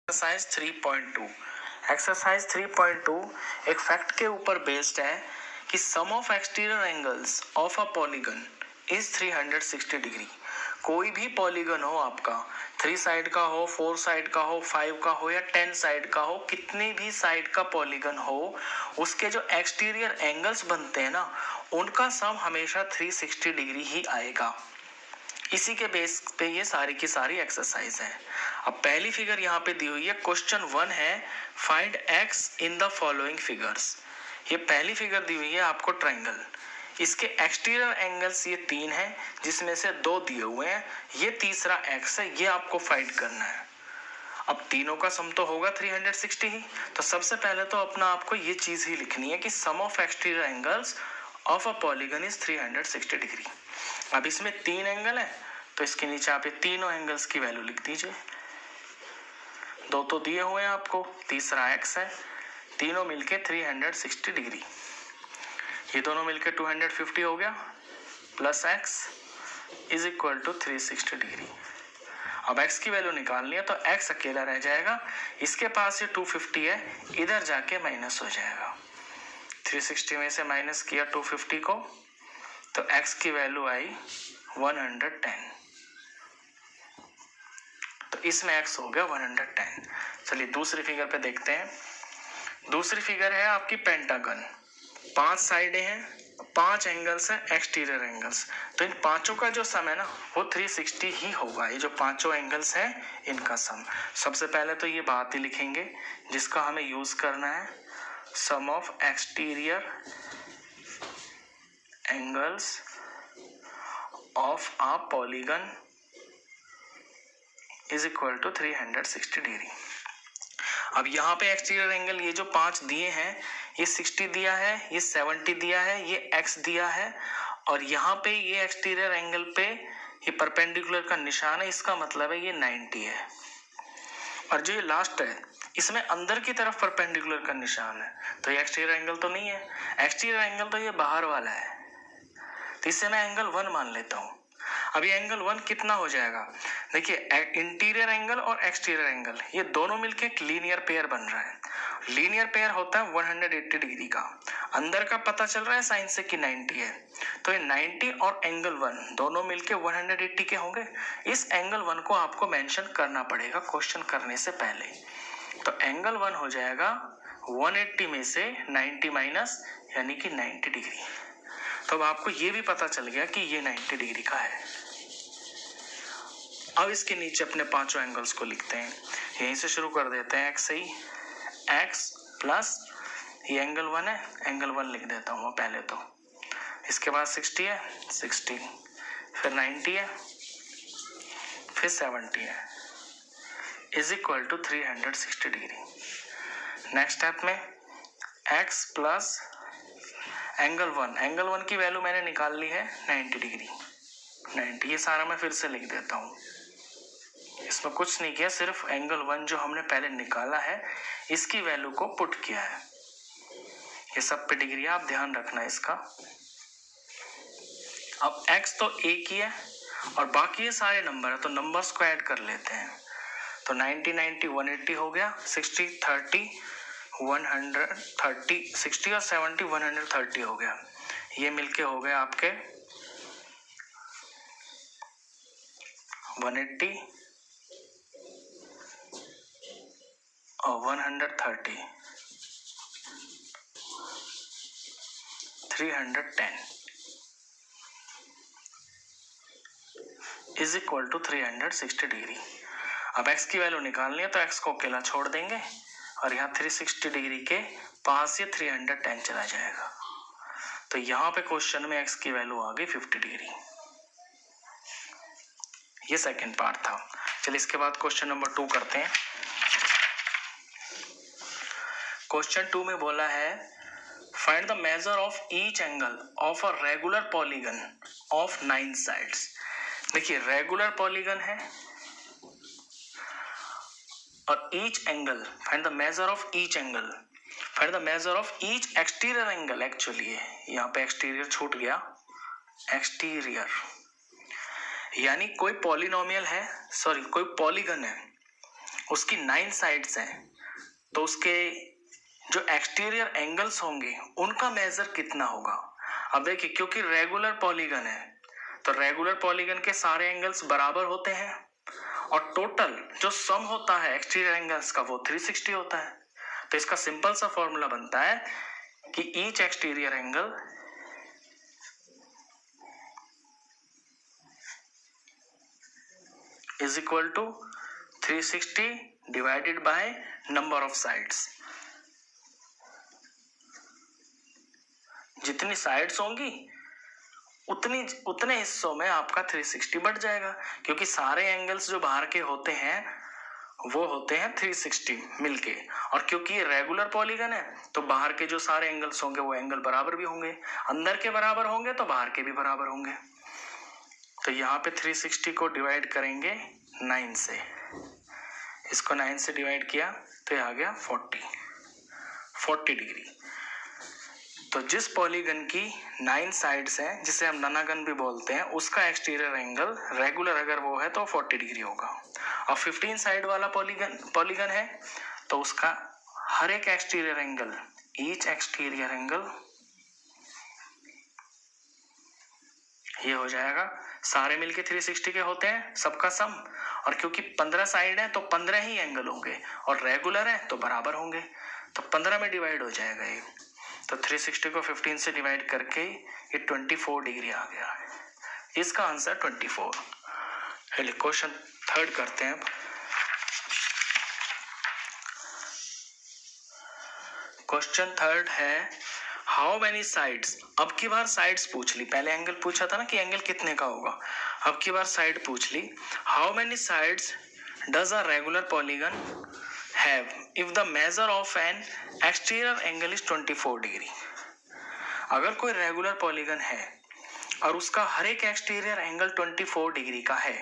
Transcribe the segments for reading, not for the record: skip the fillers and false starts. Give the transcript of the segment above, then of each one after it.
Exercise 3.2 exercise 3.2 एक fact के ऊपर बेस्ड है कि sum of exterior angles of a polygon is 360 degree. कोई भी पॉलीगन हो आपका, 3 साइड का हो, 4 साइड का हो, 5 का हो या 10 साइड का हो, कितनी भी साइड का पॉलीगन हो, उसके जो एक्सटीरियर एंगल्स बनते हैं ना, उनका सम हमेशा 360 डिग्री ही आएगा। इसी के बेस पे ये सारी की सारी एक्सरसाइज है। अब पहली फिगर यहाँ पे दी हुई है, क्वेश्चन 1 है find x in the following figures. ये पहली फिगर दी हुई है आपको ट्राइंगल, इसके एक्सटीरियर एंगल्स ये 3 हैं, जिसमें से 2 दिए हुए हैं, ये तीसरा एक्स है, ये आपको फाइंड करना है। अब तीनों का सम तो होगा 360 ही, तो सबसे पहले तो अपना आपको ये चीज ही लिखनी है कि sum of exterior angles of a polygon is 360 degree. अब इसमें 3 एंगल है, तो इसके नीचे आप ये तीनों एंगल्स की वैल्यू लिख दीजिए। 2 तो दिए हुए हैं आपको, तीसरा एक्स है, तीनों मिलके 360 डिग्री। ये दोनों मिलके 250 हो गया, plus x is equal to 360 degree. अब x की वैल्यू निकालनी है तो x अकेला रह जाएगा, इसके पास ये 250 है, इधर जाके माइनस हो जाएगा। 360 में से माइनस किया 250 को, तो x की वैल्यू आई 110, तो इसमें x हो गया 110। चलिए दूसरी फिगर पे देखते हैं। दूसरी फिगर है आपकी पेंटागन, 5 साइडें हैं, 5 एंगल्स हैं, एक्सटीरियर एंगल्स, तो इन पांचों का जो सम है ना वो 360 ही होगा। ये जो पांचों एंगल्स हैं इनका सम। सबसे पहले तो ये बात ही लिखेंगे जिसका हमें यूज करना है, sum of exterior angles of a polygon is equal to 360 degree. अब यहाँ पे एक्सटीरियर एंगल ये जो 5 दिए हैं, ये 60 दिया है, ये 70 दिया है, ये x दिया है, और यहाँ पे ये एक्सटीरियर एंगल पे ये परपेंडिकुलर का निशान है, इसका मतलब है ये 90 है। और जो ये लास्ट है इसमें अंदर की तरफ परपेंडिकुलर का निशान है, तो ये एक्सटीरियर एंगल तो नहीं है, एक्सटीरियर एंगल तो ये बाहर वाला है, तो इसे मैं एंगल 1 मान लेता हूँ। अब ये एंगल 1 कितना हो जाएगा, देखिए इंटीरियर एंगल और एक्सटीरियर एंगल ये दोनों मिलके एक लीनियर पेयर बन रहा है। लीनियर पेयर होता है 180 डिग्री का, अंदर का पता चल रहा है साइन से कि 90 है, तो ये 90 और एंगल 1 दोनों मिलके 180 के होंगे। इस एंगल 1 को आपको मेंशन करना पड़ेगा क्वेश्चन करने से पहले। तो एंगल 1 हो जाएगा 180 में से 90 माइनस, यानी कि 90 डिग्री। तो अब आपको ये भी पता चल गया कि ये 90 डिग्री का है। अब इसके नीचे अपने पांचों एंगल्स को लिखते हैं, यहीं से शुरू कर देते हैं, x से ही, x प्लस ये एंगल 1 है, एंगल 1 लिख देता हूँ पहले तो, इसके बाद 60 है, 60 फिर 90 है, फिर 70 है, is equal to 360 degree. Next step में x प्लस एंगल 1 की वैल्यू मैंने निकाल ली है 90 डिग्री, 90, ये सारा मैं फिर से लिख देता हूँ, इसमें कुछ नहीं किया, सिर्फ एंगल 1 जो हमने पहले निकाला है इसकी वैल्यू को पुट किया है। ये सब पे डिग्री आप ध्यान रखना इसका। अब x तो एक ही है और बाकी ये सारे नंबर है, तो नंबर्स को ऐड कर लेते हैं, तो 90 90 180 हो गया, 60 30 130, 60 और 70 130 हो गया, ये मिलके हो गया आपके 180 और 130 310 इज इक्वल टू 360 डिग्री। अब x की वैल्यू निकालनी है तो x को अकेला छोड़ देंगे और यहाँ 360 डिग्री के पास ये 310 चला जाएगा, तो यहाँ पे क्वेश्चन में x की वैल्यू आ गई 50 डिग्री। ये सेकंड पार्ट था। चलिए इसके बाद क्वेश्चन नंबर 2 करते हैं। क्वेश्चन 2 में बोला है find the measure of each angle of a regular polygon of 9 sides. देखिए रेगुलर पॉलीगन है और each angle, find the measure of each angle, find the measure of each exterior angle, actually यहाँ पे exterior छूट गया, exterior यानी कोई polynomial है, सॉरी कोई पॉलीगन है, उसकी 9 साइड्स हैं, तो उसके जो एक्सटीरियर एंगल्स होंगे उनका मेजर कितना होगा। अब देखिए, क्योंकि रेगुलर पॉलीगन है तो रेगुलर पॉलीगन के सारे एंगल्स बराबर होते हैं और टोटल जो सम होता है एक्सटीरियर एंगल्स का वो 360 होता है। तो इसका सिंपल सा फॉर्मूला बनता है कि each exterior angle is equal to 360 divided by number of sides. जितनी साइड्स होंगी उतने हिस्सों में आपका 360 बढ़ जाएगा, क्योंकि सारे एंगल्स जो बाहर के होते हैं वो होते हैं 360 मिलके, और क्योंकि ये रेगुलर पॉलीगन है तो बाहर के जो सारे एंगल्स होंगे वो एंगल बराबर भी होंगे, अंदर के बराबर होंगे तो बाहर के भी बराबर होंगे। तो यहाँ पे 360 को डिवाइड करेंगे 9 से, इसको 9 से डिवाइड किया तो ये आ गया 40 डिग्री। तो जिस पॉलीगन की 9 साइड्स हैं, जिसे हम ननागन भी बोलते हैं, उसका एक्सटीरियर एंगल रेगुलर अगर वो है तो 40 डिग्री होगा। और 15 साइड वाला पॉलीगन है तो उसका हर एक exterior angle, each exterior angle, ये हो जाएगा, सारे मिलके 360 के होते हैं सबका सम, और क्योंकि 15 साइड है तो 15 ही एंगल होंगे और रेगुलर है तो बराबर होंगे, तो 15 में डिवाइड हो जाएगा ये। तो 360 को 15 से डिवाइड करके ये 24 डिग्री आ गया। इसका आंसर 24। चलिए क्वेश्चन थर्ड करते हैं। क्वेश्चन थर्ड है हाउ मेनी साइड्स। अब की बार साइड्स पूछ ली, पहले एंगल पूछा था ना कि एंगल कितने का होगा, अब की बार साइड पूछ ली। How many sides does a regular polygon have if the measure of an exterior angle is 24 degree. अगर कोई रेगुलर पॉलीगन है और उसका हर एक एक्सटीरियर एंगल 24 डिग्री का है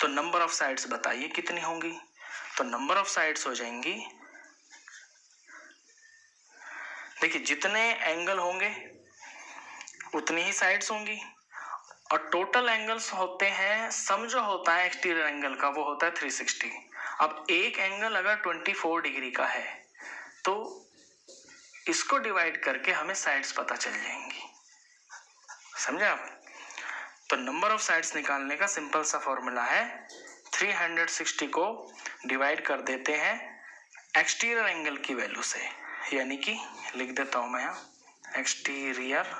तो नंबर ऑफ साइड्स बताइए कितनी होंगी। तो नंबर ऑफ साइड्स हो जाएंगी, देखिए जितने एंगल होंगे उतनी ही साइड्स होंगी, और टोटल एंगल्स होते हैं, सम जो होता है एक्सटीरियर एंगल का वो होता है 360। अब एक एंगल अगर 24 डिग्री का है तो इसको डिवाइड करके हमें साइड्स पता चल जाएंगी, समझे आप। तो नंबर ऑफ साइड्स निकालने का सिंपल सा फॉर्मूला है 360 को डिवाइड कर देते हैं एक्सटीरियर एंगल की वैल्यू से, यानी कि लिख देता हूं मैं यहाँ एक्सटीरियर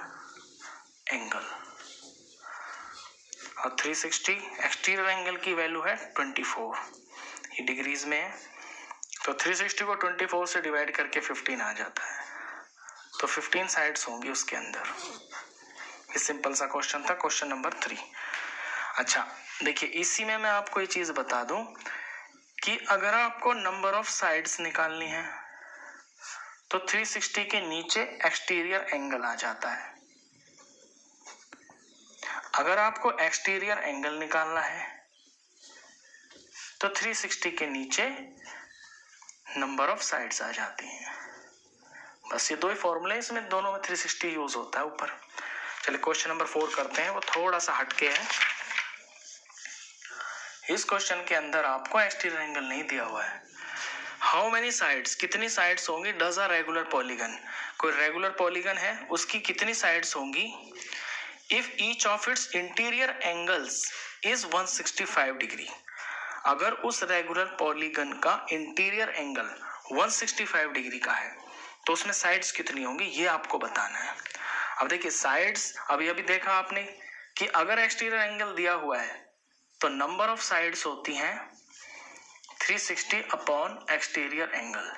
एंगल, और 360 एक्सटीरियर एंगल की वैल्यू है 24, ये डिग्रीज में है। तो 360 को 24 से डिवाइड करके 15 आ जाता है, तो 15 साइड्स होंगी उसके अंदर। ये सिंपल सा क्वेश्चन था, क्वेश्चन नंबर 3। अच्छा देखिए, इसी में मैं आपको ये चीज बता दूं कि अगर आपको नंबर ऑफ साइड्स निकालनी है तो 360 के नीचे एक्सटीरियर एंगल आ जाता है। अगर आपको एक्सटीरियर एंगल निकालना है तो 360 के नीचे नंबर ऑफ साइड्स आ जाती हैं। बस ये दो ही फॉर्मूले, इसमें दोनों में 360 यूज होता है ऊपर। चलिए क्वेश्चन नंबर 4 करते हैं, वो थोड़ा सा हटके है। इस क्वेश्चन के अंदर आपको एक्सटीरियर एंगल नहीं दिया हुआ है। हाउ मेनी साइड्स, कितनी साइड्स होंगी, डज अ रेगुलर पॉलीगन, कोई रेगुलर पॉलीगन है उसकी कितनी साइड्स होंगी, if each of its interior angles is 165 degree. अगर उस रेगुलर पॉलीगन का इंटीरियर एंगल 165 डिग्री का है तो उसमें साइड्स कितनी होंगी ये आपको बताना है। अब देखिए साइड्स, अभी देखा आपने कि अगर एक्सटीरियर एंगल दिया हुआ है तो नंबर ऑफ साइड्स होती हैं 360 upon exterior angle.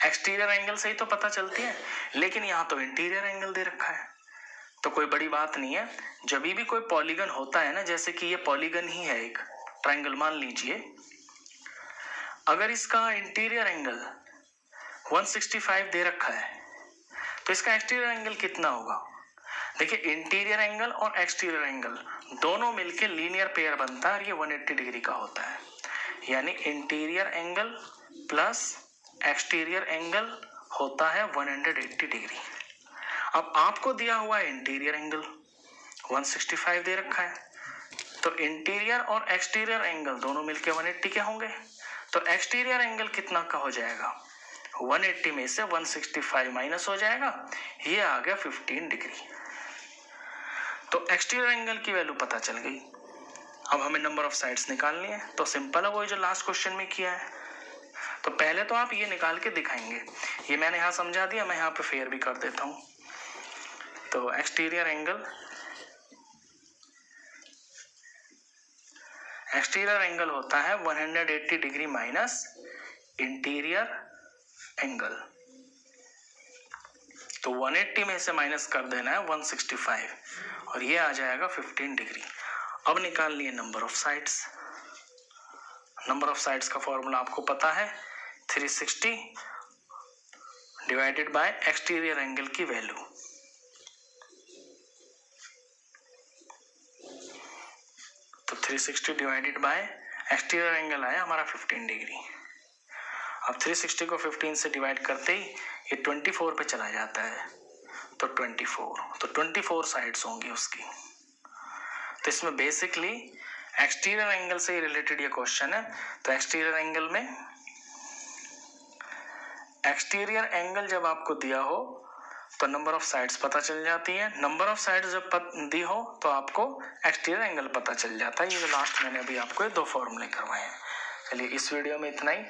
Exterior angle से ही तो पता चलती है, लेकिन यहाँ तो इंटीरियर एंगल दे रखा है तो कोई बड़ी बात नहीं है। जब भी कोई पॉलीगन होता है ना, जैसे कि ये पॉलीगन ही है, एक ट्रायंगल मान लीजिए, अगर इसका इंटीरियर एंगल 165 दे रखा है तो इसका एक्सटीरियर एंगल कितना होगा। देखिए इंटीरियर एंगल और एक्सटीरियर एंगल दोनों मिलके लीनियर पेयर बनता है और ये 180 डिग्री का होता है, यानी interior angle plus exterior angle होता है 180 डिग्री। अब आपको दिया हुआ है इंटीरियर एंगल 165 दे रखा है, तो इंटीरियर और एक्सटीरियर एंगल दोनों मिलके 180 के होंगे। तो एक्सटीरियर एंगल कितना का हो जाएगा, 180 में से 165 माइनस हो जाएगा, ये आ गया 15 डिग्री। तो एक्सटीरियर एंगल की वैल्यू पता चल गई। अब हमें नंबर ऑफ साइड्स निकालनी है, तो सिंपल है, वही जो लास्ट क्वेश्चन में किया है। तो पहले तो आप ये निकाल के दिखाएंगे, ये मैंने यहाँ समझा दिया, मैं यहाँ पे फेयर भी कर देता हूँ। तो एक्सटीरियर एंगल होता है 180 डिग्री माइनस इंटीरियर एंगल। तो 180 में से माइनस कर देना है 165 और ये आ जाएगा 15 डिग्री। अब निकाल लिए number of sides. Number of sides का फॉर्मूला आपको पता है, 360 डिवाइडेड बाय एक्सटीरियर एंगल की वैल्यू। तो 360 डिवाइडेड बाय एक्सटीरियर एंगल आया हमारा 15 डिग्री। अब 360 को 15 से डिवाइड करते ही ये 24 पे चला जाता है, तो 24 साइड्स होंगी उसकी। तो इसमें बेसिकली एक्सटीरियर एंगल से रिलेटेड ये क्वेश्चन है। तो एक्सटीरियर एंगल जब आपको दिया हो तो नंबर ऑफ साइड्स पता चल जाती है, नंबर ऑफ साइड्स जब दी हो तो आपको एक्सटीरियर एंगल पता चल जाता है। ये जो लास्ट मैंने अभी आपको 2 फॉर्मूले करवाए हैं। चलिए इस वीडियो में इतना ही।